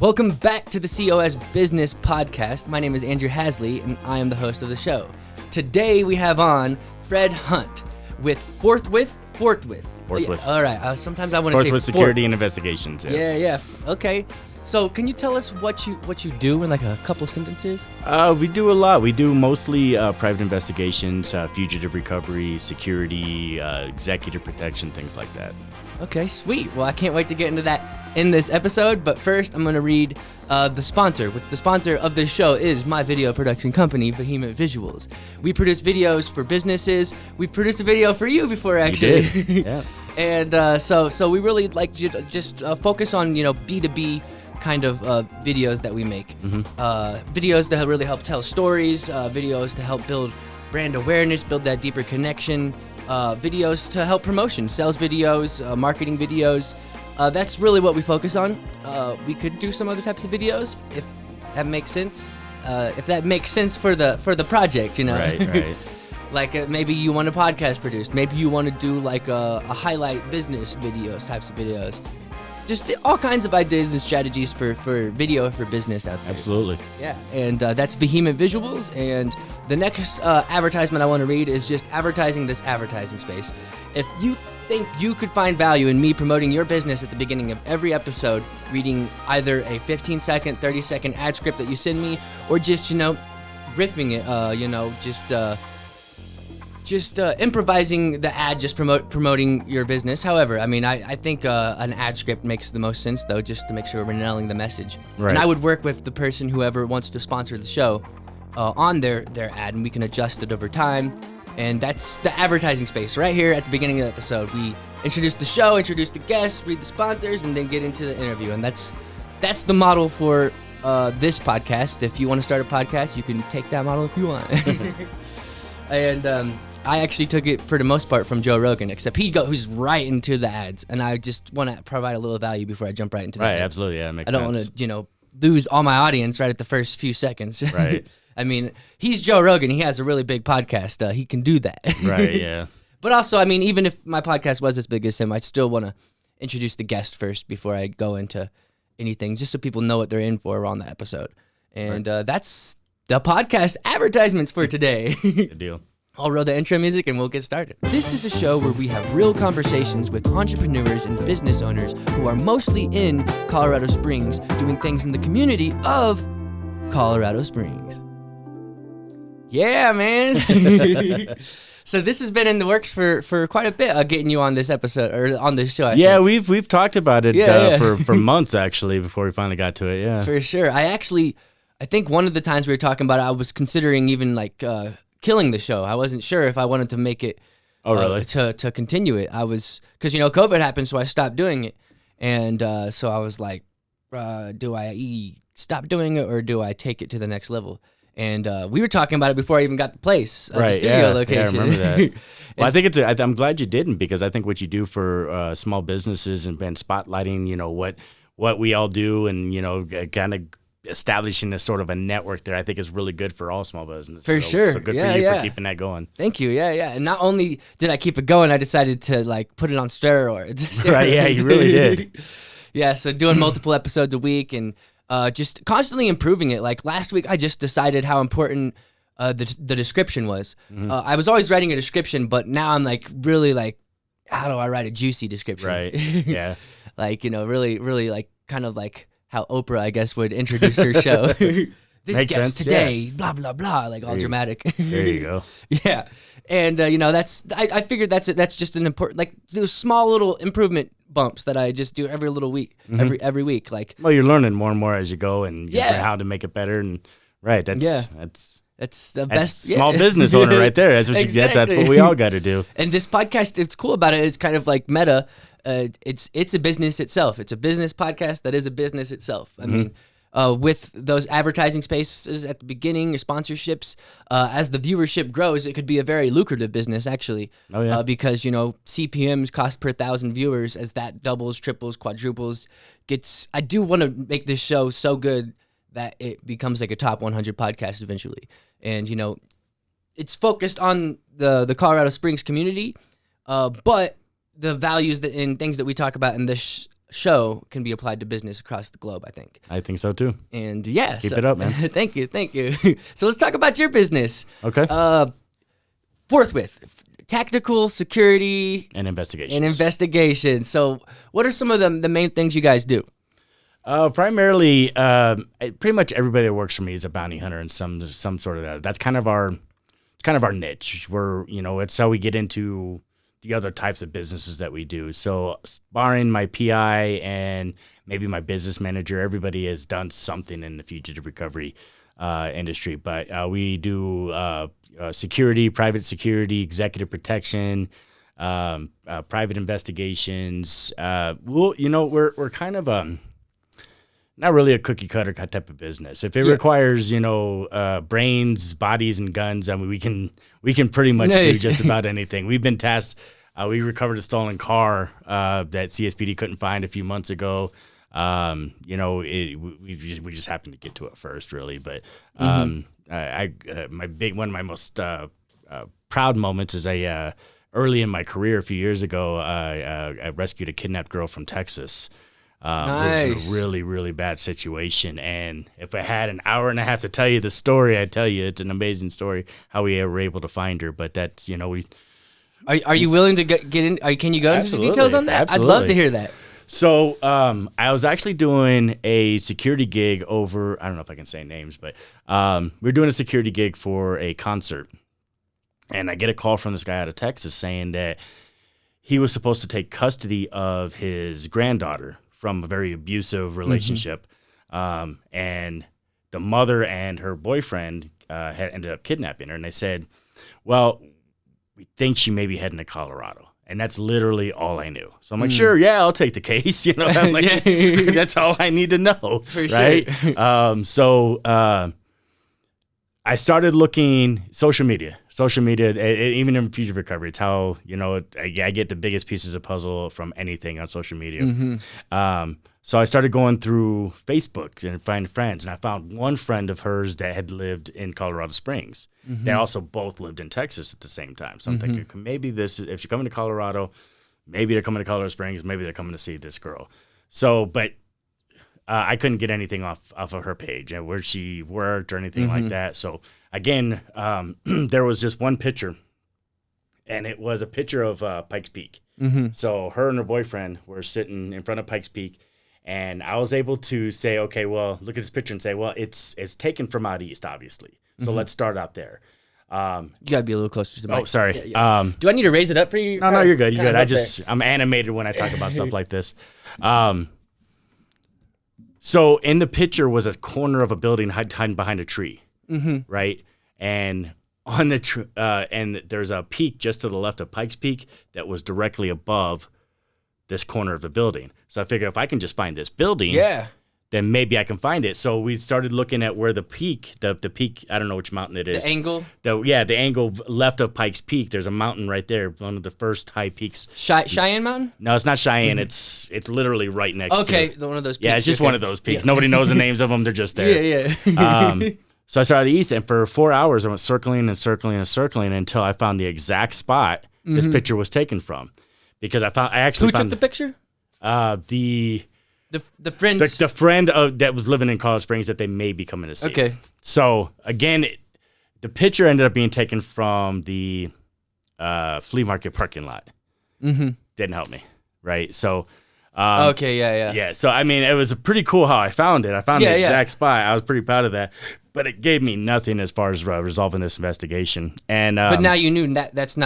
Welcome back to the COS Business Podcast. My name is Andrew Hasley, and I am the host of the show. Today we have on Fred Hunt with Forthwith. Yeah, all right. Sometimes I want to say Forthwith Security Investigations. Yeah. Okay. So can you tell us what you do in like a couple sentences? We do a lot. We do mostly private investigations, fugitive recovery, security, executive protection, things like that. Okay, sweet. Well, I can't wait to get into that in this episode, but first I'm going to read the sponsor, which the sponsor of this show is my video production company, Behemoth Visuals. We produce videos for businesses. We've produced a video for you before, actually. You did. Yeah. And so we really like to just focus on, B2B kind of videos that we make. Videos that really help tell stories, videos to help build brand awareness, build that deeper connection, videos to help promotion, sales videos, marketing videos. That's really what we focus on. We could do some other types of videos if that makes sense. If that makes sense for the project, Right. Like maybe you want a podcast produced. Maybe you want to do like a highlight business videos, types of videos. Just all kinds of ideas and strategies for video for business out there. Absolutely. Yeah, and that's Behemoth Visuals. And the next advertisement I want to read is just advertising this advertising space. If you think you could find value in me promoting your business at the beginning of every episode, reading either a 15-second, 30-second ad script that you send me, or just, riffing it, just improvising the ad, just promoting your business. However, I think an ad script makes the most sense, though, just to make sure we're nailing the message. Right. And I would work with the person, whoever wants to sponsor the show, on their ad, and we can adjust it over time. And that's the advertising space right here at the beginning of the episode. We introduce the show, introduce the guests, read the sponsors, and then get into the interview. And that's the model for this podcast. If you want to start a podcast, you can take that model if you want. And I actually took it for the most part from Joe Rogan, except he goes right into the ads, and I just want to provide a little value before I jump right into the Right, ads. absolutely, yeah, makes sense. I don't want to, lose all my audience right at the first few seconds. Right. He's Joe Rogan. He has a really big podcast. He can do that. Right, yeah. But also, even if my podcast was as big as him, I still want to introduce the guest first before I go into anything, just so people know what they're in for on the episode. And that's the podcast advertisements for today. Good deal. I'll roll the intro music and we'll get started. This is a show where we have real conversations with entrepreneurs and business owners who are mostly in Colorado Springs, doing things in the community of Colorado Springs. Yeah, man. So this has been in the works for quite a bit, getting you on this episode or on this show. I think. We've talked about it for months actually before we finally got to it. Yeah, for sure. I think one of the times we were talking about it, I was considering even killing the show. I wasn't sure if I wanted to make it. Oh, really? To continue it, I was because COVID happened, so I stopped doing it, and so I was like, do I stop doing it or do I take it to the next level? And we were talking about it before I even got the place, the studio location. Yeah, I remember that. Well, I think I'm glad you didn't, because I think what you do for small businesses and spotlighting, what we all do, and kind of establishing this sort of a network there, I think is really good for all small businesses. For sure. So good for you for keeping that going. Thank you. Yeah. And not only did I keep it going, I decided to put it on steroids. Right. Yeah, you really did. Yeah. So doing multiple episodes a week and just constantly improving it. Like last week, I just decided how important the description was. Mm-hmm. I was always writing a description, but now I'm really how do I write a juicy description? Right. Yeah. Really, really kind of like how Oprah, I guess, would introduce her show. This Makes guest sense, today, blah, blah, blah, all dramatic. There you go. Yeah. And, I figured that's just an important, those small little improvement bumps that I just do every little week, every week. Well, you're learning more and more as you go, and you learn how to make it better. And that's the best. Small business owner right there. That's what Exactly. that's what we all got to do. And this podcast, it's cool about it. It's kind of like meta. It's a business itself. It's a business podcast that is a business itself. With those advertising spaces at the beginning, sponsorships, as the viewership grows, it could be a very lucrative business, actually. Oh, yeah. Because, CPMs, cost per 1,000 viewers, as that doubles, triples, quadruples, I do want to make this show so good that it becomes like a top 100 podcast eventually. And, it's focused on the Colorado Springs community, but the values and things that we talk about in this show can be applied to business across the globe, I think. I think so too. And yeah, Keep it up, man. Thank you. So let's talk about your business. Okay. Forthwith, tactical security And investigations. So what are some of the main things you guys do? Primarily, pretty much everybody that works for me is a bounty hunter in some sort of that. That's kind of our niche. It's how we get into the other types of businesses that we do. So barring my PI and maybe my business manager, everybody has done something in the fugitive recovery industry. But we do security, private security, executive protection, private investigations. We're kind of not really a cookie cutter type of business. If it requires, brains, bodies, and guns, I mean, we can pretty much do just about anything. We've been tasked. We recovered a stolen car that CSPD couldn't find a few months ago. We just happened to get to it first, really. But one of my most proud moments is early in my career, a few years ago, I rescued a kidnapped girl from Texas. Nice. It was a really, really bad situation. And if I had an hour and a half to tell you the story, I'd tell you it's an amazing story how we were able to find her. But that's, we. Are you willing to get in? Can you go into the details on that? Absolutely. I'd love to hear that. So I was actually doing a security gig over, I don't know if I can say names, but we were doing a security gig for a concert. And I get a call from this guy out of Texas saying that he was supposed to take custody of his granddaughter from a very abusive relationship. And the mother and her boyfriend had ended up kidnapping her. And they said, well, we think she may be heading to Colorado. And that's literally all I knew. So I'm like, sure, yeah, I'll take the case. I'm like, that's all I need to know. For right? Sure. I started looking social media, even in fugitive recovery. It's how, I get the biggest pieces of puzzle from anything on social media. So I started going through Facebook and finding friends, and I found one friend of hers that had lived in Colorado Springs. They also both lived in Texas at the same time. So I'm thinking, maybe if you're coming to Colorado, maybe they're coming to Colorado Springs, maybe they're coming to see this girl. So, but I couldn't get anything off of her page and where she worked or anything like that. So again, there was just one picture, and it was a picture of Pikes Peak. So her and her boyfriend were sitting in front of Pikes Peak, and I was able to say, okay, well, look at this picture and say, well, it's taken from out east, obviously. So let's start out there. You gotta be a little closer to the mic. Oh, sorry. Yeah. Do I need to raise it up for you? No, you're good. You're good. I'm animated when I talk about stuff like this. So in the picture was a corner of a building hiding behind a tree, right? And on the and there's a peak just to the left of Pikes Peak that was directly above this corner of the building. So I figured if I can just find this building, then maybe I can find it. So we started looking at where the peak, the peak, I don't know which mountain it is. The angle? The angle left of Pikes Peak. There's a mountain right there, one of the first high peaks. Cheyenne Mountain? No, it's not Cheyenne. It's literally right next to Okay, one of those peaks. Yeah, it's just one of those peaks. Nobody knows the names of them. They're just there. Yeah. So I started east, and for 4 hours I went circling and circling and circling until I found the exact spot this picture was taken from. Because I actually found... Who took the picture? The friends... The friend that was living in Colorado Springs that they may be coming to see. Okay. So, again, the picture ended up being taken from the flea market parking lot. Didn't help me, right? So... okay, yeah. Yeah, so, I mean, it was pretty cool how I found it. I found the exact spot. I was pretty proud of that. But it gave me nothing as far as resolving this investigation. And but now you knew that's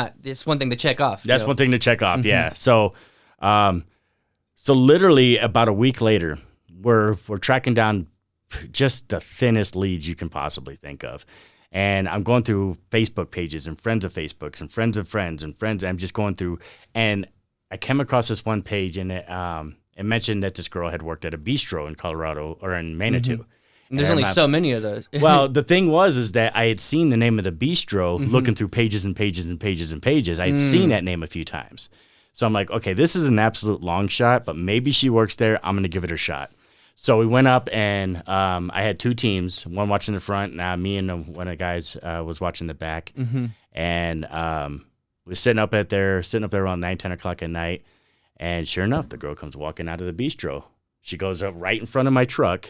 one thing to check off. That's one thing to check off, yeah. So... So literally about a week later, we're tracking down just the thinnest leads you can possibly think of. And I'm going through Facebook pages and friends of Facebooks and friends of friends and friends. I'm just going through, and I came across this one page, and it mentioned that this girl had worked at a bistro in Colorado or in Manitou. And there's only so many of those. Well, the thing was that I had seen the name of the bistro looking through pages and pages and pages and pages. I had seen that name a few times. So I'm like, okay, this is an absolute long shot, but maybe she works there. I'm going to give it a shot. So we went up, and I had two teams, one watching the front. Now me and one of the guys was watching the back. And we were sitting up there around 9, 10 o'clock at night. And sure enough, the girl comes walking out of the bistro. She goes up right in front of my truck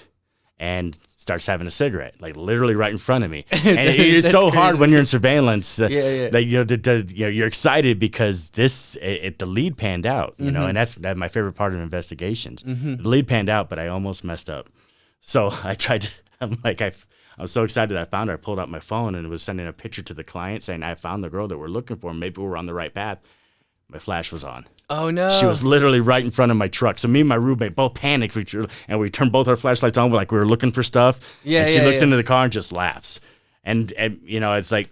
and starts having a cigarette, like literally right in front of me. And it's so crazy. Hard when you're in surveillance. That you're excited because the lead panned out, you know, and that's my favorite part of investigations. The lead panned out, but I almost messed up. So I tried to, I was so excited that I found her. I pulled out my phone and was sending a picture to the client saying, I found the girl that we're looking for. Maybe we're on the right path. My flash was on. Oh, no. She was literally right in front of my truck. So me and my roommate both panicked. We turned both our flashlights on like we were looking for stuff. Yeah, and she looks into the car and just laughs. And you know, it's like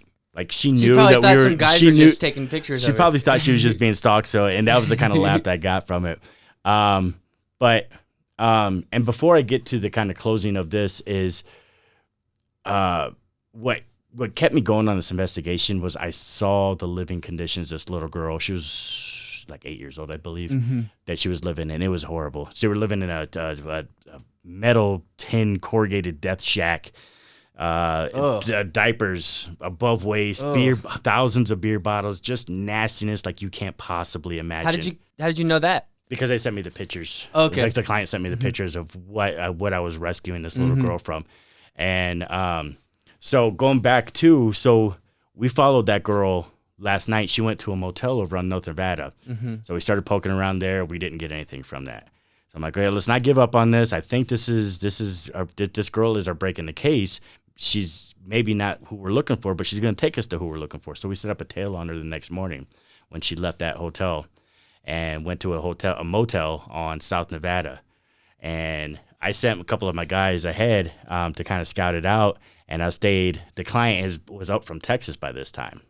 she knew that we were. Some guys were just taking pictures She of probably thought she was just being stalked. And that was the kind of laugh I got from it. And before I get to the kind of closing of this is what kept me going on this investigation was I saw the living conditions of this little girl. She was like 8 years old, I believe, that she was living in. It was horrible. They were living in a metal tin corrugated death shack, diapers above waist, beer, thousands of beer bottles, just nastiness like you can't possibly imagine. How did you know that? Because they sent me the pictures. Okay. Like the client sent me the pictures of what I was rescuing this little girl from. And so going back to, we followed that girl last night. She went to a motel over on North Nevada. So we started poking around there. We didn't get anything from that. So I'm like, hey, let's not give up on this. I think this girl is our break in the case. She's maybe not who we're looking for, but she's going to take us to who we're looking for. So we set up a tail on her the next morning when she left that hotel and went to a motel on South Nevada. And I sent a couple of my guys ahead to kind of scout it out. And I stayed. The client was up from Texas by this time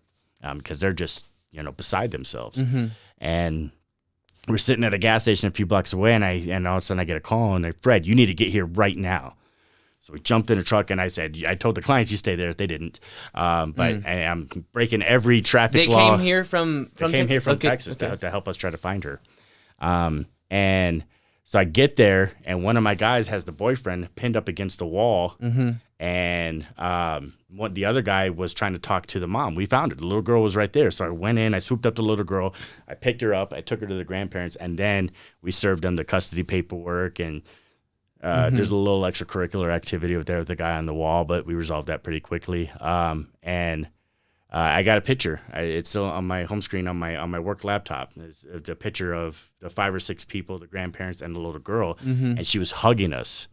because they're just, beside themselves. And we're sitting at a gas station a few blocks away, and all of a sudden I get a call, and they're, Fred, you need to get here right now. So we jumped in a truck, and I told the clients, you stay there. They didn't. But I'm breaking every traffic law. They came here from Texas to help us try to find her. And so I get there, and one of my guys has the boyfriend pinned up against the wall. And the other guy was trying to talk to the mom. We found her. The little girl was right there. So I went in, I swooped up the little girl, I picked her up, I took her to the grandparents, and then we served them the custody paperwork. And there's a little extracurricular activity there with the guy on the wall, but we resolved that pretty quickly. And I got a picture. It's still on my home screen on my work laptop. It's a picture of the 5 or 6 people, the grandparents and the little girl, and she was hugging us.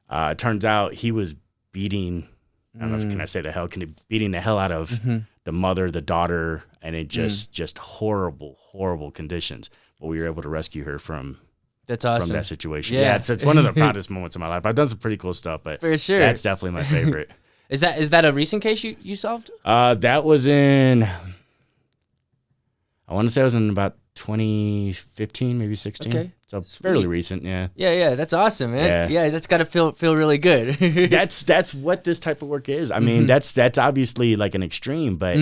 It turns out he was beating, I don't know if can I say the hell, beating the hell out of the mother, the daughter, and it just horrible, horrible conditions. But we were able to rescue her from that situation. Yeah, it's one of the proudest moments of my life. I've done some pretty cool stuff, but for sure, that's definitely my favorite. Is that a recent case you solved? That was in, I want to say it was in about 2015, maybe 16. Okay. So fairly recent, yeah. Yeah, that's awesome, man. Yeah, that's got to feel really good. That's what this type of work is. I mean, that's obviously like an extreme, but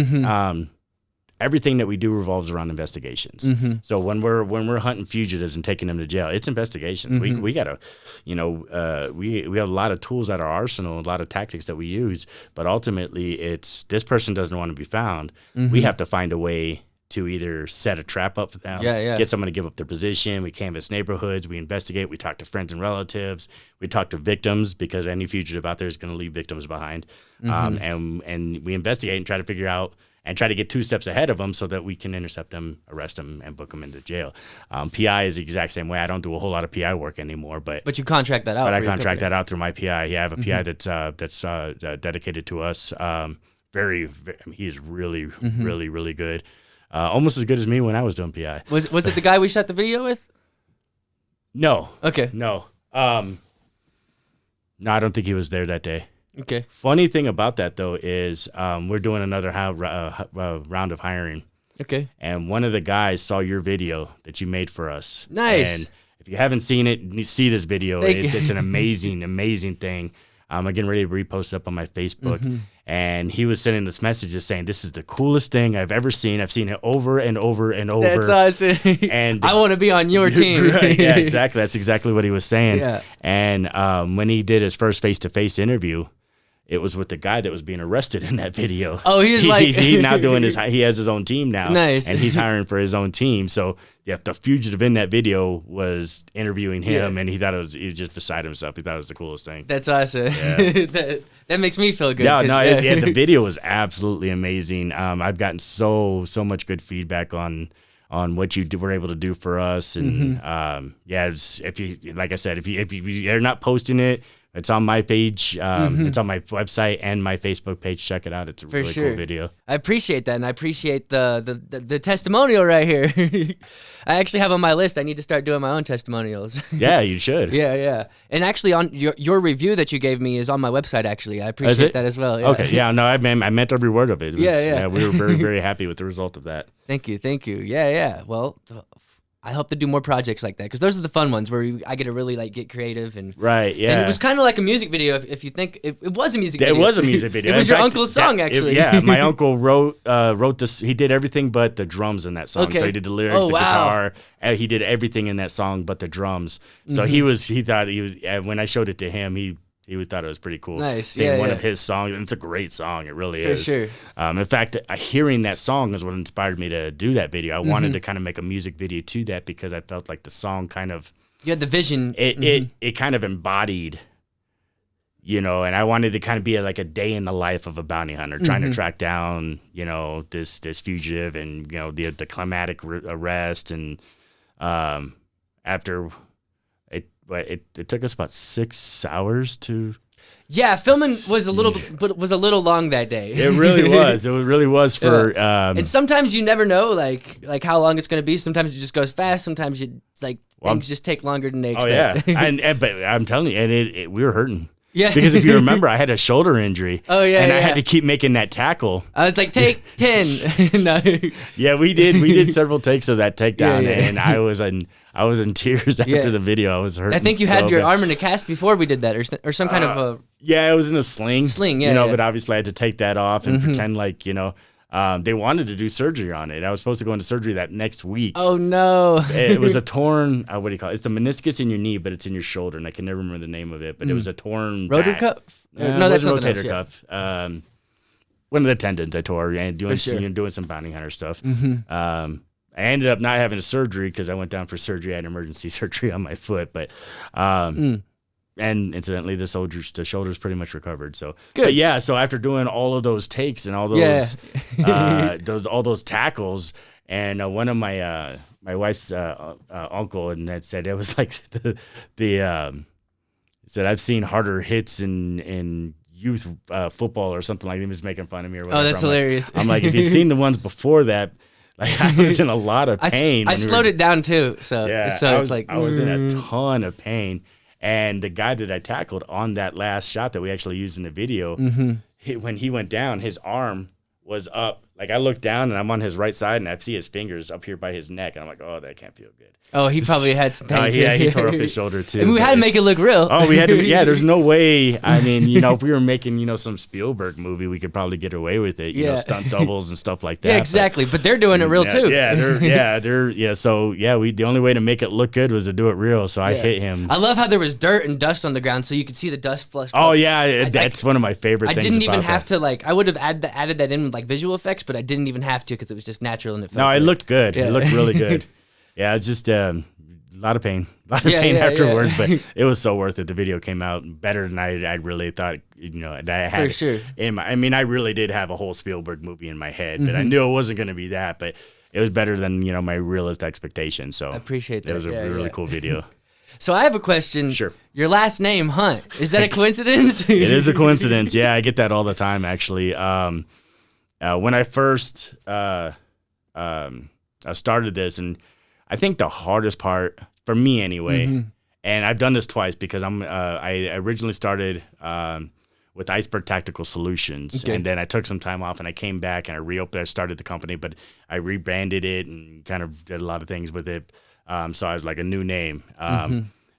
everything that we do revolves around investigations. So when we're hunting fugitives and taking them to jail, it's investigations. We gotta, we have a lot of tools at our arsenal, a lot of tactics that we use, but ultimately it's this person doesn't want to be found. We have to find a way to either set a trap up for them, get someone to give up their position. We canvass neighborhoods, we investigate, we talk to friends and relatives, we talk to victims because any fugitive out there is going to leave victims behind. And we investigate and try to figure out and try to get 2 steps ahead of them so that we can intercept them, arrest them, and book them into jail. PI is the exact same way. I don't do a whole lot of PI work anymore, but you contract that out. But I contract that out through my PI. Yeah, I have a PI that's dedicated to us. He is really, really, really good. Almost as good as me when I was doing PI. Was it the guy we shot the video with? No. Okay. No. No, I don't think he was there that day. Okay. Funny thing about that though is we're doing another round of hiring. Okay. And one of the guys saw your video that you made for us. Nice. And if you haven't seen it, you see this video. It's an amazing, amazing thing. I'm getting ready to repost it up on my Facebook. And he was sending this message just saying, this is the coolest thing I've ever seen. I've seen it over and over and over. That's awesome. And I want to be on your team. Right, yeah, exactly. That's exactly what he was saying. Yeah. And when he did his first face-to-face interview, it was with the guy that was being arrested in that video. Oh, he was he's now doing he has his own team now. Nice. And he's hiring for his own team. So the fugitive in that video was interviewing him, and he was just beside himself. He thought it was the coolest thing. That's awesome. Yeah. that makes me feel good. Yeah, the video was absolutely amazing. I've gotten so much good feedback on what you were able to do for us, and if you, like I said, if you're not posting it, it's on my page. It's on my website and my Facebook page. Check it out. It's a really cool video. I appreciate that, and I appreciate the testimonial right here. I actually have on my list. I need to start doing my own testimonials. Yeah, you should. Yeah. And actually, on your review that you gave me is on my website. Actually, I appreciate that as well. Yeah. Okay. Yeah. No, I meant every word of it. Yeah. We were very, very happy with the result of that. Thank you. Yeah. Well, I hope to do more projects like that, because those are the fun ones where I get to really get creative and right. Yeah, and it was kind of like a music video. If you think it was a music video, it was a music video. It was your uncle's song, actually. My uncle wrote this. He did everything but the drums in that song. Okay. So he did the lyrics, the guitar. He did everything in that song but the drums. So he thought he was. When I showed it to him, he thought it was pretty cool. Nice. Sing one of his songs, and it's a great song. It really is. For sure. In fact, hearing that song is what inspired me to do that video. I wanted to kind of make a music video to that because I felt like the song kind of... You had the vision. It kind of embodied, and I wanted to kind of be like a day in the life of a bounty hunter, trying to track down, this fugitive and, the climatic arrest. And after... It took us about 6 hours to. Yeah, filming was a little long that day. It really was. It really was for. And sometimes you never know, like how long it's going to be. Sometimes it just goes fast. Sometimes things just take longer than they expect. Oh yeah, but I'm telling you, and we were hurting. Yeah. Because if you remember, I had a shoulder injury. Oh yeah. And I had to keep making that tackle. I was like, take 10. No. Yeah, we did several takes of that takedown, and I was in tears after the video. I was hurting. I think you had your arm in a cast before we did that, or some kind of a. Yeah, it was in a sling. Yeah. But obviously I had to take that off and pretend like they wanted to do surgery on it. I was supposed to go into surgery that next week. Oh no! It was a torn. What do you call it? It's the meniscus in your knee, but it's in your shoulder, and I can never remember the name of it. But it was a torn rotator cuff. No, that's rotator cuff. One of the tendons I tore, and doing some bounty hunter stuff. I ended up not having a surgery because I went down for surgery. I had emergency surgery on my foot, but and incidentally, the shoulder's pretty much recovered. So good. But yeah, so after doing all of those takes and all those all those tackles, and one of my wife's uncle and that said it was like said I've seen harder hits in youth football or something like that. He was making fun of me or whatever. Oh, that's hilarious. I'm like, if you'd seen the ones before that. Like I was in a lot of pain. I slowed it down too, so I was in a ton of pain. And the guy that I tackled on that last shot that we actually used in the video, when he went down, his arm was up. Like I looked down and I'm on his right side and I see his fingers up here by his neck. And I'm like, oh, that can't feel good. Oh, he probably had some pain too. Yeah, he tore up his shoulder too. And we had to make it look real. Oh, we had to. Yeah, there's no way. I mean, if we were making, some Spielberg movie, we could probably get away with it. Stunt doubles and stuff like that. Yeah, exactly. But they're doing it real too. Yeah, So the only way to make it look good was to do it real. So I hit him. I love how there was dirt and dust on the ground, so you could see the dust flush. Oh yeah, that's one of my favorite things. I didn't even have to I would have added that in with visual effects, but I didn't even have to because it was just natural and it felt. No, good. It looked good. Yeah. It looked really good. Yeah, it's just a lot of pain. Afterwards, but it was so worth it. The video came out better than I really thought. That I had. For sure. I really did have a whole Spielberg movie in my head, but I knew it wasn't going to be that. But it was better than my realist expectations. So I appreciate that. It was a really cool video. So I have a question. Sure. Your last name, Hunt, is that a coincidence? It is a coincidence. Yeah, I get that all the time, actually. When I first started this, and I think the hardest part for me anyway, and I've done this twice because I originally started with Iceberg Tactical Solutions, and then I took some time off and I came back and I started the company, but I rebranded it and kind of did a lot of things with it. So I was like a new name.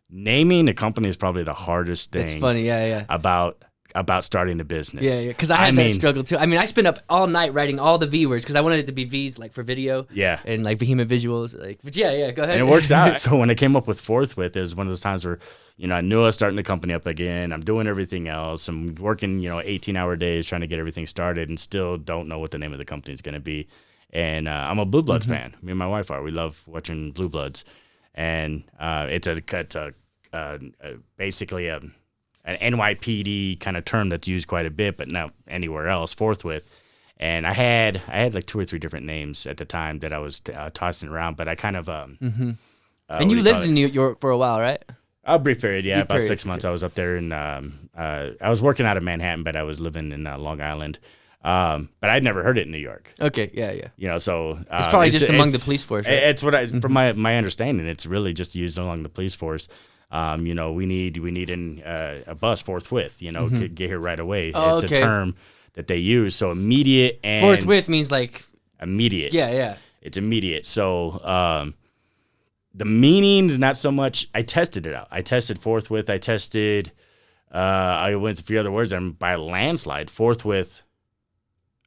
Naming a company is probably the hardest thing. That's funny, yeah. About about starting a business. Yeah, because I had that struggle too. I mean, I spent up all night writing all the V words because I wanted it to be V's like for video. Yeah. And like Behemoth visuals. Like, but yeah, go ahead. And it works out. So when I came up with Forthwith, it was one of those times where, I knew I was starting the company up again. I'm doing everything else. I'm working, 18-hour days trying to get everything started and still don't know what the name of the company is going to be. And I'm a Blue Bloods fan. Me and my wife are. We love watching Blue Bloods. And it's basically an NYPD kind of term that's used quite a bit, but not anywhere else, Forthwith. And I had like 2 or 3 different names at the time that I was tossing around, but I kind of and you lived in New York for a while, right? A brief period, yeah, about 6 months. I was up there, and I was working out of Manhattan, but I was living in Long Island. But I'd never heard it in New York. Okay, yeah. So it's probably just among the police force. Right? It's what from my understanding, it's really just used along the police force. We need a bus forthwith. Get here right away. It's a term that they use. So immediate and forthwith means like immediate. Yeah. It's immediate. So the meaning is not so much. I tested it out. I tested Forthwith. I tested. I went to a few other words, and by a landslide, Forthwith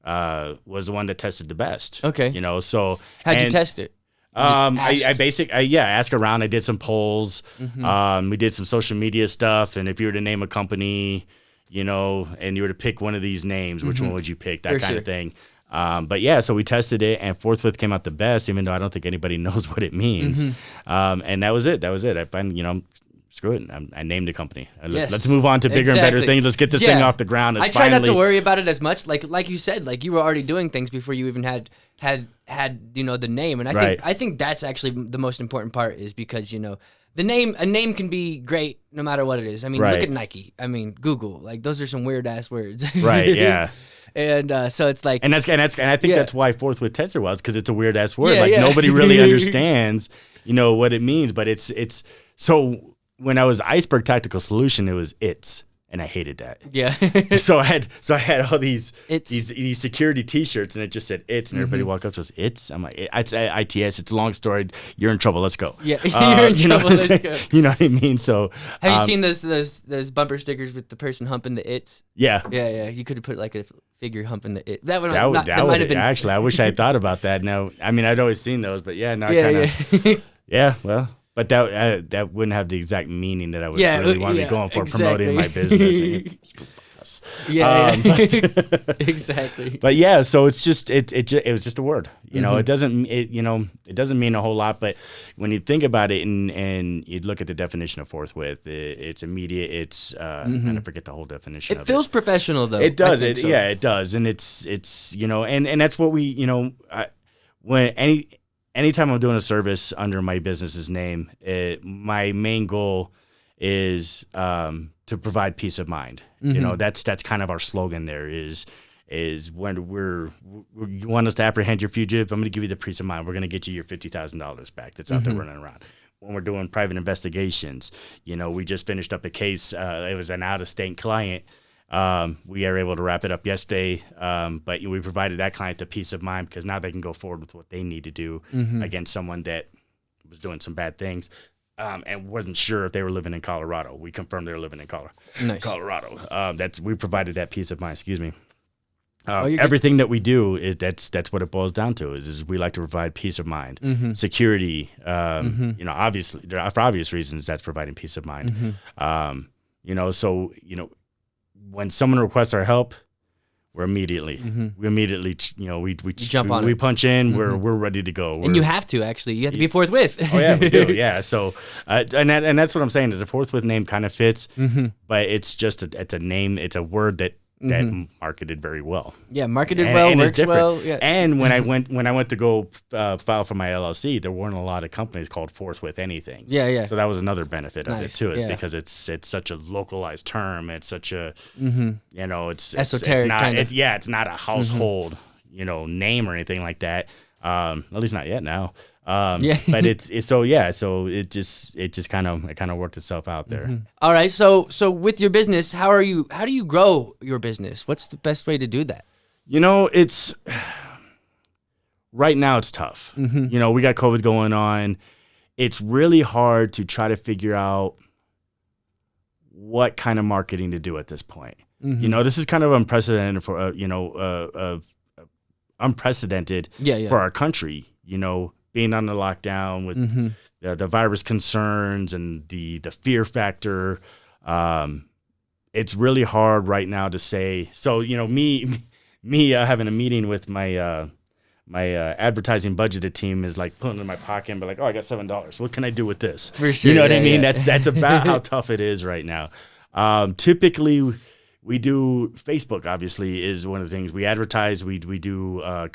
was the one that tested the best. Okay. So how'd you test it? I asked around. I did some polls. We did some social media stuff, and if you were to name a company, and you were to pick one of these names, which one would you pick? That kind of thing. But yeah, so we tested it, and Forthwith came out the best, even though I don't think anybody knows what it means. And that was it. I find, screw it. I named the company. Let's move on to bigger and better things. Let's get this thing off the ground. I try not to worry about it as much. Like you said, like you were already doing things before you even had the name. And I think that's actually the most important part, is because a name can be great no matter what it is. I mean, look at Nike. I mean, Google. Like those are some weird ass words. Right. Yeah. And so it's like, and I think that's why Forthwith tested well, because it's a weird ass word. Nobody really understands, what it means. But it's so when I was Iceberg Tactical Solution, it was and I hated that. Yeah. so I had all these security T-shirts, and it just said "it's," and everybody walked up to us. "It's." I'm like, "It's ITS. It's a long story. You're in trouble. Let's go." Yeah, you're in trouble. Let's go. You know what I mean? So have you seen those bumper stickers with the person humping the "it's"? Yeah. Yeah. You could have put like a figure humping the "it." That might have been. Actually, I wish I had thought about that. No, I mean I'd always seen those, but yeah, no, kind of. Yeah, well. But that wouldn't have the exact meaning that I would really want to be going for, promoting my business. Exactly. But yeah, so it's just it was just a word. It doesn't mean a whole lot. But when you think about it and you look at the definition of Forthwith, it's immediate. It's I forget the whole definition. It feels professional though. It does. Yeah, it does, and it's and that's what we Anytime I'm doing a service under my business's name, my main goal is to provide peace of mind. That's kind of our slogan. There is when you want us to apprehend your fugitive, I'm going to give you the peace of mind. We're going to get you your $50,000 back that's out there running around. When we're doing private investigations, we just finished up a case. It was an out-of-state client. We are able to wrap it up yesterday, but we provided that client the peace of mind because now they can go forward with what they need to do against someone that was doing some bad things and wasn't sure if they were living in Colorado. We confirmed they were living in Colorado. We provided that peace of mind. Excuse me. Everything that we do that's what it boils down to is we like to provide peace of mind, security. Obviously for obvious reasons that's providing peace of mind. When someone requests our help, we immediately we jump on we punch in. We're ready to go. And you have to to be forthwith. Oh yeah, we do. Yeah. So and that's what I'm saying is the Forthwith name kind of fits, but it's just it's a name. It's a word that marketed very well. Yeah, marketed well, and works well. Yeah. And when I went to go file for my LLC, there weren't a lot of companies called Forthwith anything. Yeah. So that was another benefit of it too, because it's such a localized term. It's such a it's esoteric kind of. It's not a household name or anything like that. At least not yet now. But so it just kind of worked itself out there. All right. So with your business, how do you grow your business? What's the best way to do that? It's right now it's tough. We got COVID going on. It's really hard to try to figure out what kind of marketing to do at this point. You know, this is kind of unprecedented for unprecedented for our country. You know, being on the lockdown with the virus concerns and the fear factor. It's really hard right now to say. So, you know, me having a meeting with my my advertising budgeted team is like putting it in my pocket and be like, oh, I got $7. What can I do with this? For sure, you know what I mean? That's about how tough it is right now. Typically, we do Facebook. Obviously, is one of the things we advertise. We do our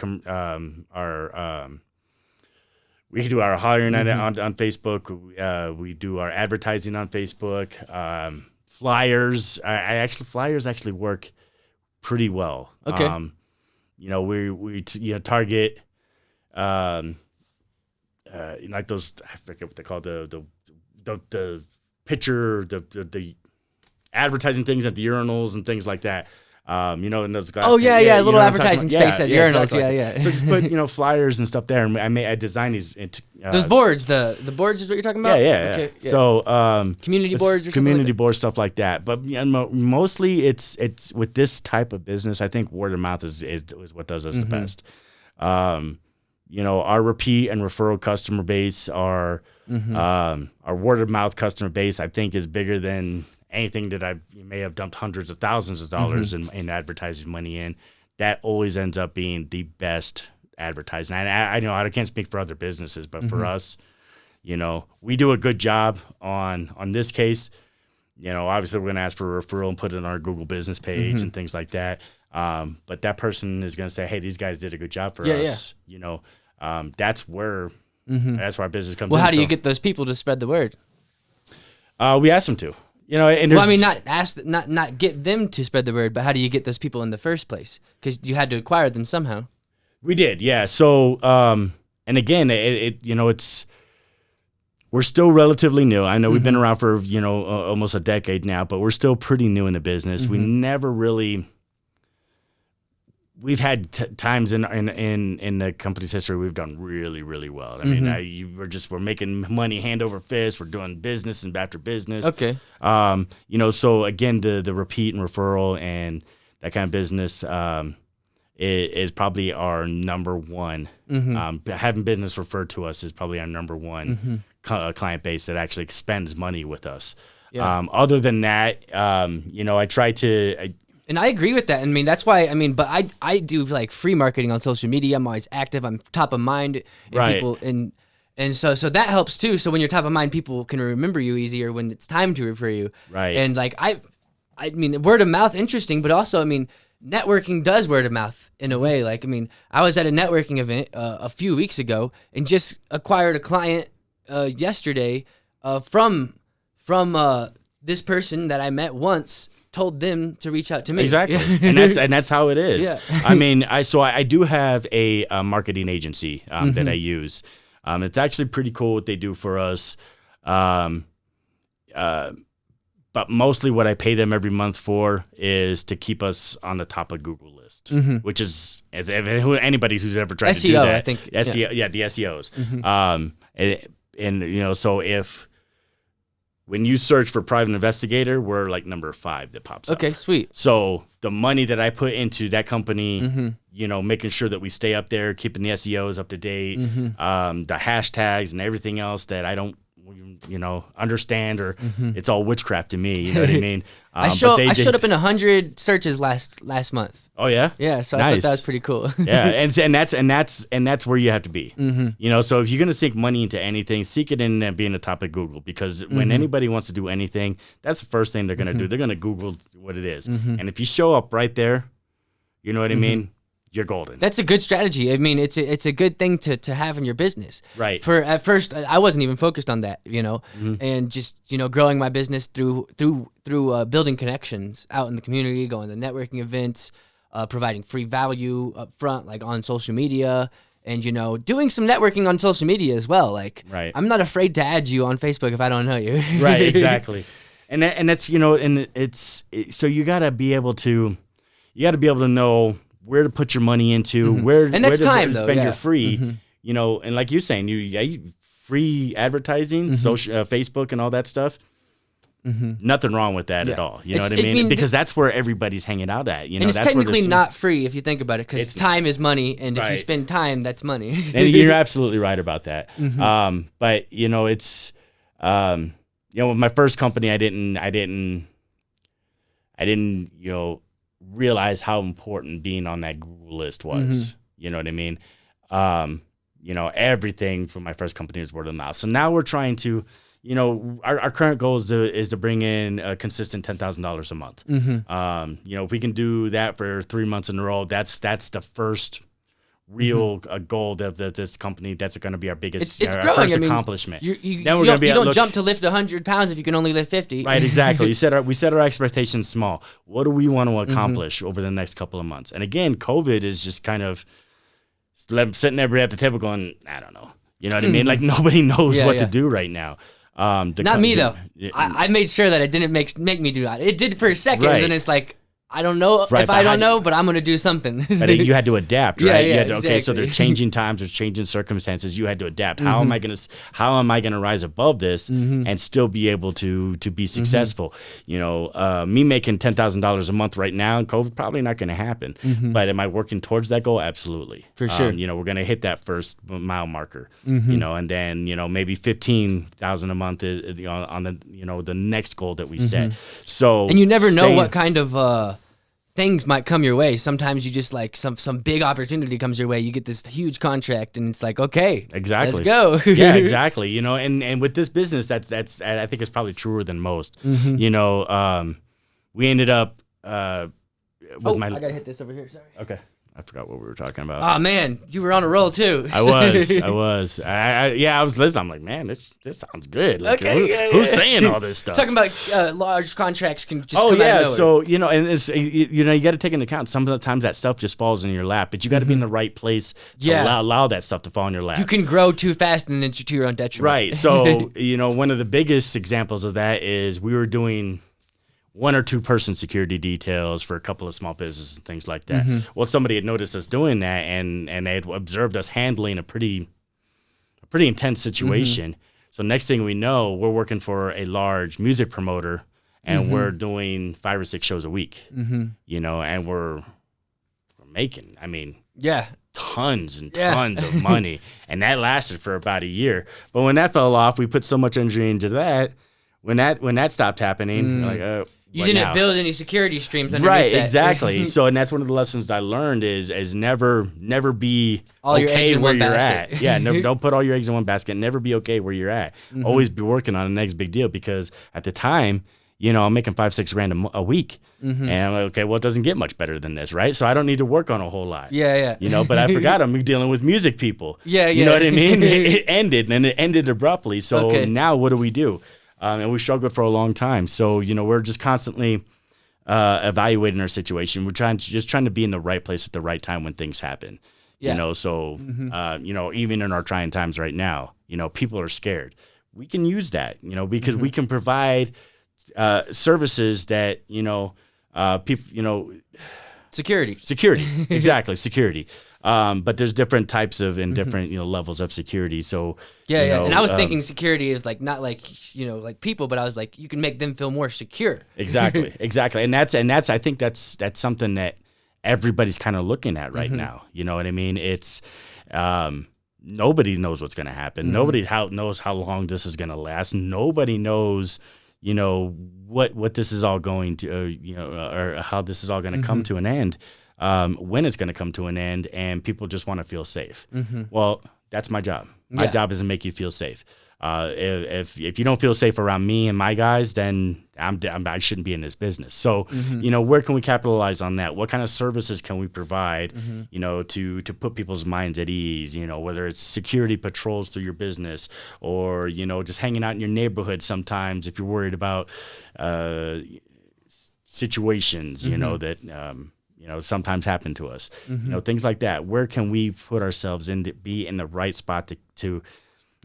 hiring on Facebook. We do our advertising on Facebook. Flyers. Flyers actually work pretty well. Okay. You know, we target like those, I forget what they call the picture, the advertising things at the urinals and things like that. You know, in those glass. Oh yeah, little advertising space at urinals. Exactly. Yeah. So just put flyers and stuff there, and I designed these. Those boards, the boards is what you're talking about. Yeah. Okay, yeah. So community boards, or community boards, stuff like that. But mostly it's with this type of business. I think word of mouth is what does us the best. You know, our repeat and referral customer base, our word of mouth customer base, I think is bigger than anything that you may have dumped hundreds of thousands of dollars in advertising money in. That always ends up being the best advertising. And I know I can't speak for other businesses, but for us, you know, we do a good job on this case. You know, obviously we're going to ask for a referral and put it on our Google business page and things like that. But that person is going to say, hey, these guys did a good job for us. Yeah. You know, that's where our business comes in. Well, how do you get those people to spread the word? We ask them to. You know, and not get them to spread the word, but how do you get those people in the first place? Because you had to acquire them somehow. We did, yeah. So, and again, we're still relatively new. I know we've been around for almost a decade now, but we're still pretty new in the business. We never really. We've had times in the company's history we've done really, really well. I mean, we're making money hand over fist. We're doing business and after business. Okay. So again, the repeat and referral and that kind of business is probably our number one. Having business referred to us is probably our number one client base that actually spends money with us. Yeah. Other than that, I try to. And I agree with that. I mean, that's why, but I do like free marketing on social media. I'm always active. I'm top of mind. And people, and so that helps too. So when you're top of mind, people can remember you easier when it's time to refer you. Right. And like, I mean, word of mouth, interesting, but also, networking does word of mouth in a way. Like, I was at a networking event a few weeks ago and just acquired a client yesterday from this person that I met once. Told them to reach out to me. Exactly. and that's how it is. Yeah. I do have a marketing agency that I use. It's actually pretty cool what they do for us. But mostly what I pay them every month for is to keep us on the top of Google list, which is anybody who's ever tried to do that. I think SEO, the SEOs. So if when you search for private investigator, we're like number 5 that pops up. Okay, sweet. So the money that I put into that company, making sure that we stay up there, keeping the SEOs up to date, the hashtags and everything else that I don't, understand, or it's all witchcraft to me. You know what I mean? I showed up in 100 searches last month. Oh yeah, yeah. So I thought that was pretty cool. Yeah, and that's where you have to be. So if you're gonna sink money into anything, seek it in being the top of Google, because when anybody wants to do anything, that's the first thing they're gonna do. They're gonna Google what it is, and if you show up right there, you know what I mean. You're golden. That's a good strategy. It's a good thing to have in your business. Right. At first, I wasn't even focused on that, and just growing my business through building connections out in the community, going to networking events, providing free value up front, like on social media, and doing some networking on social media as well. Like, right. I'm not afraid to add you on Facebook if I don't know you. Right. Exactly. And that's so you gotta be able to know where to put your money into, where to spend your free, and like you're saying, you free advertising, social, Facebook, and all that stuff. Nothing wrong with that at all. You know what I mean? Because that's where everybody's hanging out at. You know, and it's that's technically where not free if you think about it, because time is money, and if you spend time, that's money. And you're absolutely right about that. But you know, it's you know, with my first company, I didn't you know, realize how important being on that Google list was. You know what I mean? You know, everything from my first company was word of mouth. So now we're trying to, you know, our current goal is to bring in a consistent $10,000 a month. You know, if we can do that for 3 months in a row, that's the first real goal of this company. That's going to be our biggest, it's our growing. first I mean, accomplishment. You don't jump to lift 100 pounds if you can only lift 50. Right, exactly. We set our expectations small. What do we want to accomplish over the next couple of months? And again, COVID is just kind of sitting there at the table going, I don't know. You know what I mean? Like nobody knows what to do right now. Not me though. I made sure that it didn't make me do that. It did for a second, and then it's like, I don't know if I don't know, but I'm going to do something. But you had to adapt, right? Yeah, exactly. Okay, so there's changing times, there's changing circumstances. You had to adapt. How am I going to rise above this and still be able to be successful? You know, me making $10,000 a month right now in COVID, probably not going to happen. But am I working towards that goal? Absolutely. For sure. You know, we're going to hit that first mile marker, you know, and then, you know, maybe 15,000 a month is, you know, on the, you know, the next goal that we set. So, and you never know what kind of, things might come your way. Sometimes you just like some big opportunity comes your way. You get this huge contract, and it's like, okay, exactly, let's go. Yeah, exactly. You know, and with this business, that's I think it's probably truer than most. You know, we ended up. I gotta hit this over here. Sorry. Okay. I forgot what we were talking about. Oh man, you were on a roll too. I was. I was listening. I'm like, man, this sounds good. Like, who's saying all this stuff? Talking about large contracts can just come out of nowhere. So you know, and it's, you know, you got to take into account sometimes that stuff just falls in your lap, but you got to be in the right place to allow that stuff to fall in your lap. You can grow too fast and it's to your own detriment. Right. So you know, one of the biggest examples of that is we were doing 1 or 2 person security details for a couple of small businesses and things like that. Well, somebody had noticed us doing that, and they had observed us handling a pretty intense situation. So next thing we know, we're working for a large music promoter, and we're doing 5 or 6 shows a week. You know, and we're making, I mean, tons and tons of money, and that lasted for about a year. But when that fell off, we put so much energy into that. When that stopped happening, like, you didn't build any security streams underneath right, that. Exactly. So, and that's one of the lessons I learned is never be all your eggs okay in where one you're basket. at. Yeah, don't put all your eggs in one basket. Never be okay where you're at. Always be working on the next big deal, because at the time, you know, I'm making $5-6 grand a week, and I'm like, okay, well, it doesn't get much better than this, right? So I don't need to work on a whole lot. Yeah. You know, but I forgot I'm dealing with music people. Yeah. You know what I mean? It ended, and it ended abruptly. So now what do? And we struggled for a long time. So, you know, we're just constantly evaluating our situation. We're trying to be in the right place at the right time when things happen. You know, so, you know, even in our trying times right now, you know, people are scared. We can use that, you know, because we can provide services that, you know, people, you know. Security. Exactly. Security. But there's different types of and different, you know, levels of security. So yeah. You know, and I was thinking security is like not like, you know, like people, but I was like, you can make them feel more secure. Exactly. And that's I think that's something that everybody's kind of looking at right now. You know what I mean? It's nobody knows what's going to happen. Nobody knows how long this is going to last. Nobody knows, you know, what this is all going to, you know, or how this is all going to come to an end. When it's going to come to an end, and people just want to feel safe. Well, that's my job. My job is to make you feel safe. If you don't feel safe around me and my guys, then I shouldn't be in this business. So, you know, where can we capitalize on that? What kind of services can we provide, you know, to put people's minds at ease, you know, whether it's security patrols through your business, or, you know, just hanging out in your neighborhood sometimes if you're worried about situations, you know, that, you know, sometimes happen to us, you know, things like that. Where can we put ourselves in to be in the right spot to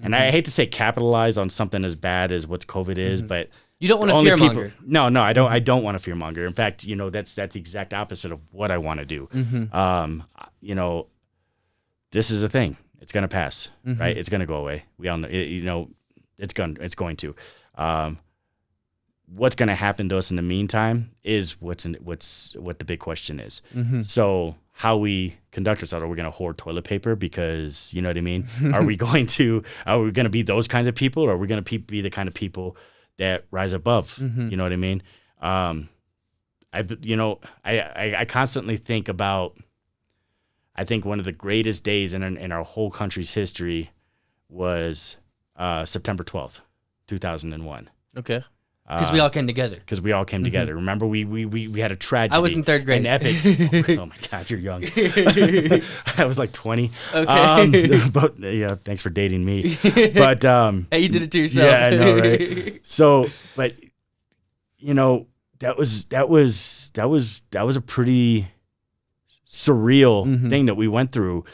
and I hate to say capitalize on something as bad as what COVID is, but you don't want to fearmonger. No, I don't. I don't want to fearmonger. In fact, you know, that's the exact opposite of what I want to do. You know, this is a thing. It's gonna pass, right? It's gonna go away. We all know. You know, it's going to. what's going to happen to us in the meantime is what the big question is. So how we conduct ourselves, are we going to hoard toilet paper because, you know what I mean? Are we going to be those kinds of people, or are we going to be the kind of people that rise above? You know what I mean? I constantly think about, I think one of the greatest days in our whole country's history was September 12th, 2001. Okay. Because we all came together. Remember, we had a tragedy. I was in third grade. An epic. Oh my God, you're young. I was like 20. Okay. But yeah, thanks for dating me. But hey, you did it to yourself. Yeah, I know, right? So, but you know, that was a pretty surreal thing that we went through.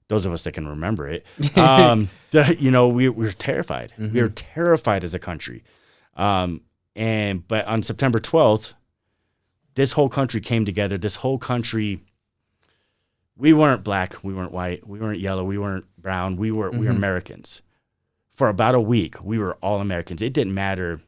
Those of us that can remember it, you know, we were terrified. We were terrified as a country. But on September 12th, this whole country came together. This whole country, we weren't black, we weren't white, we weren't yellow, we weren't brown. We were Americans. For about a week, we were all Americans. It didn't matter.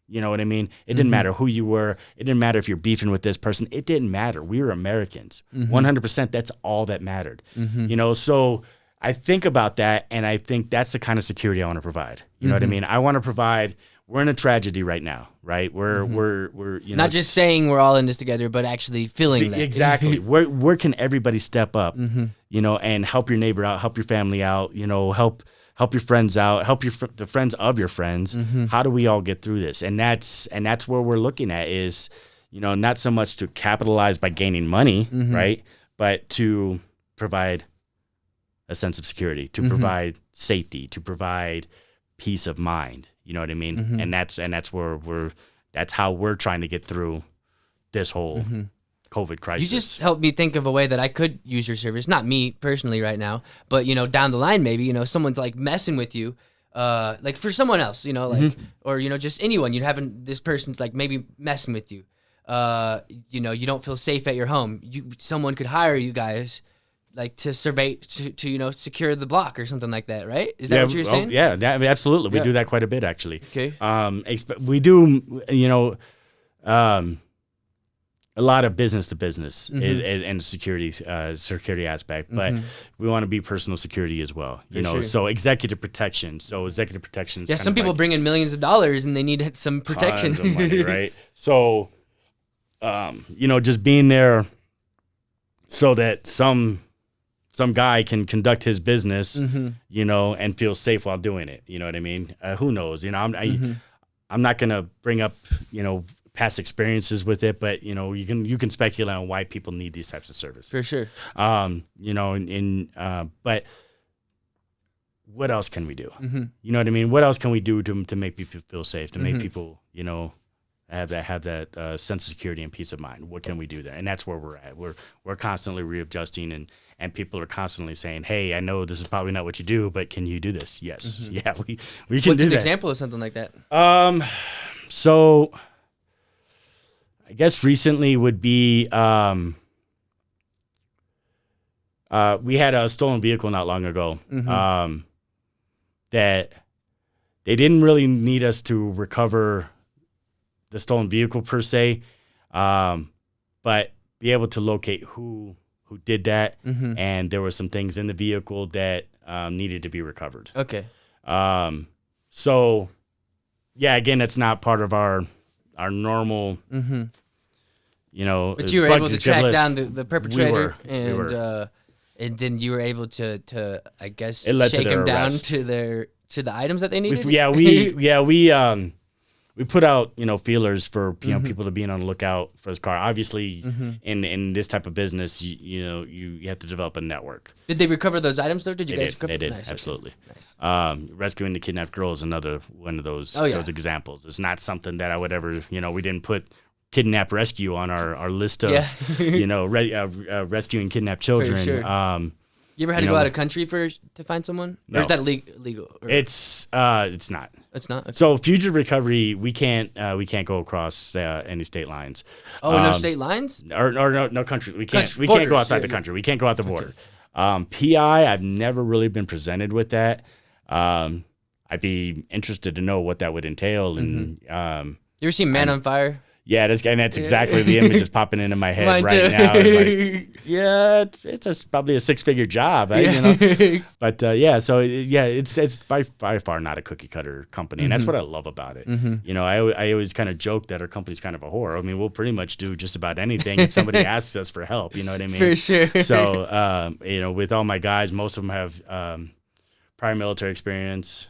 You know what I mean? It didn't matter who you were. It didn't matter if you're beefing with this person. It didn't matter. We were Americans. 100%. That's all that mattered. You know, so I think about that, and I think that's the kind of security I want to provide. You know what I mean? I want to provide. We're in a tragedy right now, right? We're you know, not just saying we're all in this together, but actually feeling that. Exactly. Where can everybody step up? You know, and help your neighbor out, help your family out. You know, help your friends out, help the friends of your friends. How do we all get through this? And that's where we're looking at is, you know, not so much to capitalize by gaining money, right? But to provide a sense of security, to provide safety, to provide peace of mind. You know what I mean? And that's how we're trying to get through this whole COVID crisis. You just helped me think of a way that I could use your service. Not me personally right now, but you know, down the line maybe, you know, someone's like messing with you, like for someone else, you know, like or you know, just anyone. You'd have this person's like maybe messing with you. You know, you don't feel safe at your home. Someone could hire you guys like to survey to you know, secure the block or something like that, right? Is that what you're saying? Yeah, absolutely. We do that quite a bit actually. Okay. We do, you know, a lot of business to business and security aspect, but we want to be personal security as well. You know, so executive protection. So executive protection. Yeah, some people bring in millions of dollars and they need some protection. Tons of money, right? So, you know, just being there so that some guy can conduct his business, you know, and feel safe while doing it. You know what I mean? Who knows? You know, I'm not gonna bring up, you know, past experiences with it, but you know, you can speculate on why people need these types of services. For sure. You know, but what else can we do? You know what I mean? What else can we do to make people feel safe, to make people, you know, have that sense of security and peace of mind? What can we do there? And that's where we're at. We're constantly readjusting, and people are constantly saying, "Hey, I know this is probably not what you do, but can you do this?" Yes, yeah, we can do that. What's an example of something like that? So I guess recently would be we had a stolen vehicle not long ago that they didn't really need us to recover the stolen vehicle per se, but be able to locate who did that, and there were some things in the vehicle that needed to be recovered. Okay. So yeah, again, that's not part of our normal. You know, but you were able to track down the perpetrator, and then you were able to I guess shake them down to the items that they needed. We put out, you know, feelers for, you know, people to be on the lookout for this car. Obviously, in this type of business, you know, you have to develop a network. Did they recover those items though? Did you guys recover? They did, nice, absolutely. Okay. Nice. Rescuing the kidnapped girl is another one of those examples. It's not something that I would ever, you know, we didn't put kidnap rescue on our list of, you know, rescuing kidnapped children. For sure. You ever had to go out of country to find someone? No. Or is that illegal? Or? It's not. It's not. Okay. So fugitive recovery, we can't go across any state lines. Oh, no state lines? Or no country. We can't go outside the country. We can't go out the border. PI, I've never really been presented with that. I I'd be interested to know what that would entail. And you ever seen Man on Fire? Yeah, that's exactly the image that's popping into my head Mine right too. now. It's like, yeah, it's probably a 6-figure job, you know. But it's by far not a cookie cutter company, and that's what I love about it. You know, I always kind of joke that our company's kind of a whore. I mean, we'll pretty much do just about anything if somebody asks us for help. You know what I mean? For sure. So, you know, with all my guys, most of them have prior military experience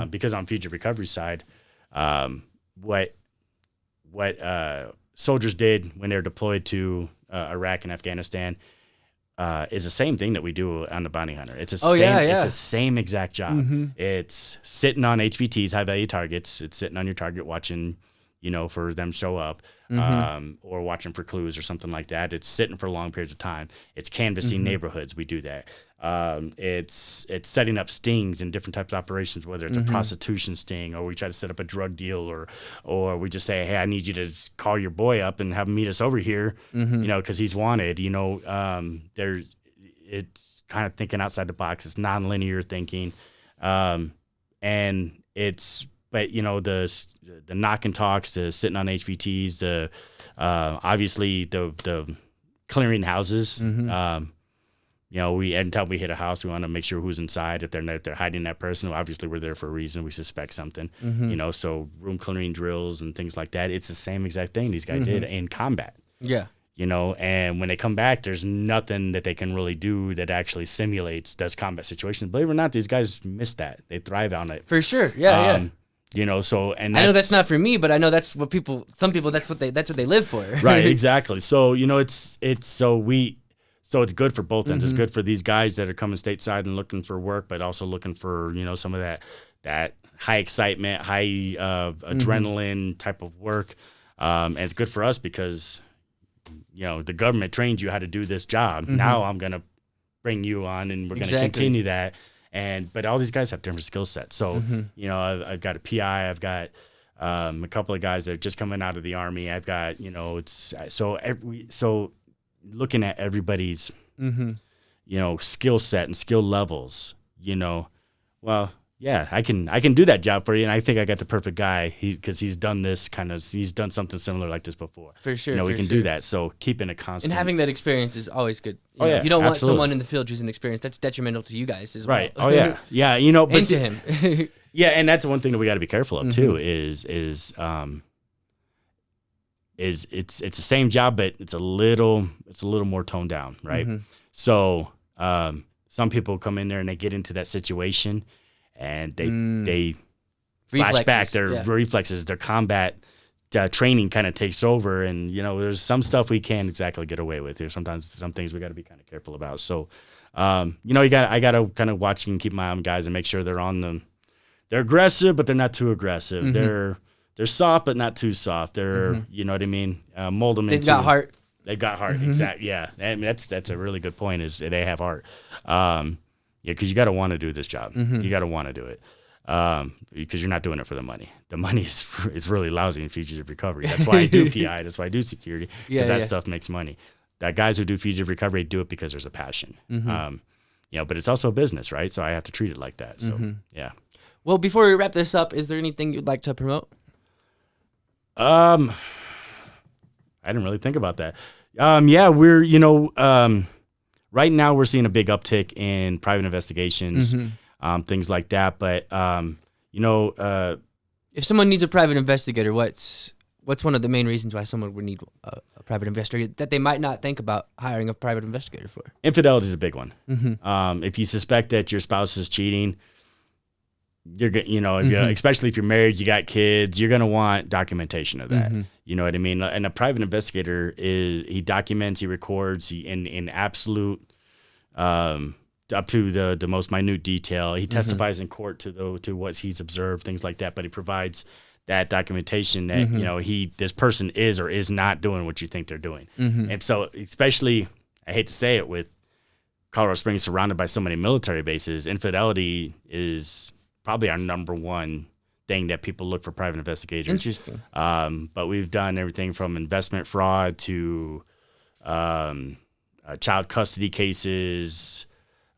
because on future recovery side, what soldiers did when they're deployed to Iraq and Afghanistan is the same thing that we do on the bounty hunter. It's it's the same exact job. It's sitting on HVTs, high value targets. It's sitting on your target watching, you know, for them show up, or watching for clues or something like that. It's sitting for long periods of time. It's canvassing neighborhoods. We do that. It's setting up stings in different types of operations, whether it's a prostitution sting, or we try to set up a drug deal, or we just say, hey, I need you to call your boy up and have him meet us over here, you know, because he's wanted. You know, it's kind of thinking outside the box. It's nonlinear thinking, and it's. But, you know, the knock and talks, the sitting on HVTs, obviously the clearing houses. You know, anytime we hit a house, we want to make sure who's inside. If they're hiding that person, obviously we're there for a reason. We suspect something. You know, so room clearing drills and things like that. It's the same exact thing these guys did in combat. Yeah. You know, and when they come back, there's nothing that they can really do that actually simulates those combat situations. Believe it or not, these guys miss that. They thrive on it. For sure. Yeah. You know, so and I know that's not for me, but I know that's what some people that's what they live for. Right, exactly. So, you know, it's good for both ends. It's good for these guys that are coming stateside and looking for work, but also looking for, you know, some of that high excitement, high adrenaline type of work. And it's good for us because, you know, the government trained you how to do this job. Now I'm going to bring you on and we're going to continue that. But all these guys have different skill sets. So, you know, I've got a PI, I've got a couple of guys that are just coming out of the Army. I've got, you know, so looking at everybody's, you know, skill set and skill levels, you know, well, yeah, I can do that job for you. And I think I got the perfect guy because he's done something similar like this before. For sure. You know, we can do that. So keeping a constant. And having that experience is always good. You don't want someone in the field who's inexperienced. That's detrimental to you guys as well. Right. Oh, yeah. Yeah. You know, but and to him. Yeah. And that's one thing that we got to be careful of too is it's the same job, but it's a little more toned down. Right. So some people come in there and they get into that situation and they flash back their reflexes, their combat training kind of takes over. And, you know, there's some stuff we can't exactly get away with. There's sometimes some things we got to be kind of careful about. So, you know, I got to kind of watch and keep my eye on guys and make sure they're aggressive, but they're not too aggressive. They're soft, but not too soft. They're, you know what I mean? Mold them into. They've got heart. They've got heart. Exactly. Yeah. I mean, that's a really good point is they have heart. Yeah, because you got to want to do this job. You got to want to do it because you're not doing it for the money. The money is really lousy in fugitive recovery. That's why I do PI. That's why I do security because that stuff makes money. That guys who do fugitive recovery do it because there's a passion. You know, but it's also a business, right? So I have to treat it like that. So yeah. Well, before we wrap this up, is there anything you'd like to promote? I didn't really think about that. Yeah, we're right now we're seeing a big uptick in private investigations, things like that. But if someone needs a private investigator, what's one of the main reasons why someone would need a private investigator that they might not think about hiring a private investigator for? Infidelity is a big one. If you suspect that your spouse is cheating, especially if you're married, you got kids, you're gonna want documentation of that. You know what I mean? And a private investigator he documents, he records, in absolute up to the most minute detail. He testifies in court to what he's observed, things like that. But he provides that documentation that this person is or is not doing what you think they're doing. And so, especially, I hate to say it, with Colorado Springs surrounded by so many military bases, infidelity is probably our number one thing that people look for private investigators. Interesting. But we've done everything from investment fraud to child custody cases,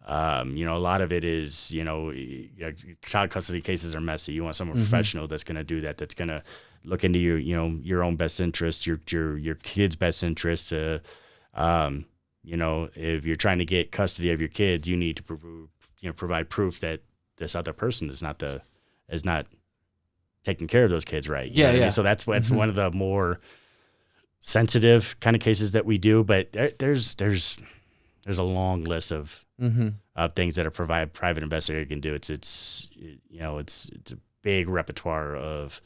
A lot of it is, child custody cases are messy. You want someone professional that's going to do that. That's going to look into your own best interest, your kid's best interest. If you're trying to get custody of your kids, you need to provide proof that this other person is not taking care of those kids right. You know what I mean? So that's one of the more sensitive kind of cases that we do. But there's a long list of things that a private investigator can do. It's a big repertoire of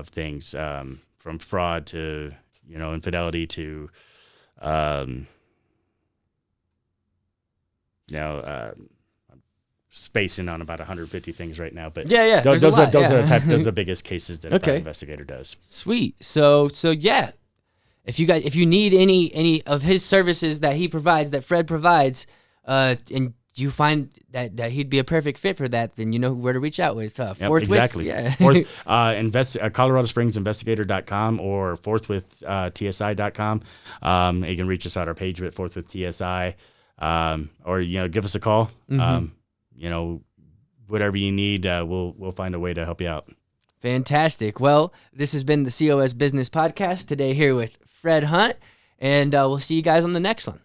things, from fraud to infidelity to spacing on about 150 things right now, but those are the biggest cases that a private investigator does. Sweet. So yeah, if you need any of his services that he provides, that Fred provides, and you find that he'd be a perfect fit for that, then you know where to reach out with. Forthwith. Exactly. Yeah. ColoradoSpringsInvestigator.com or ForthwithTSI.com. You can reach us at our page at Forthwith TSI, or give us a call. Whatever you need, we'll find a way to help you out. Fantastic. Well, this has been the COS Business Podcast today here with Fred Hunt, and we'll see you guys on the next one.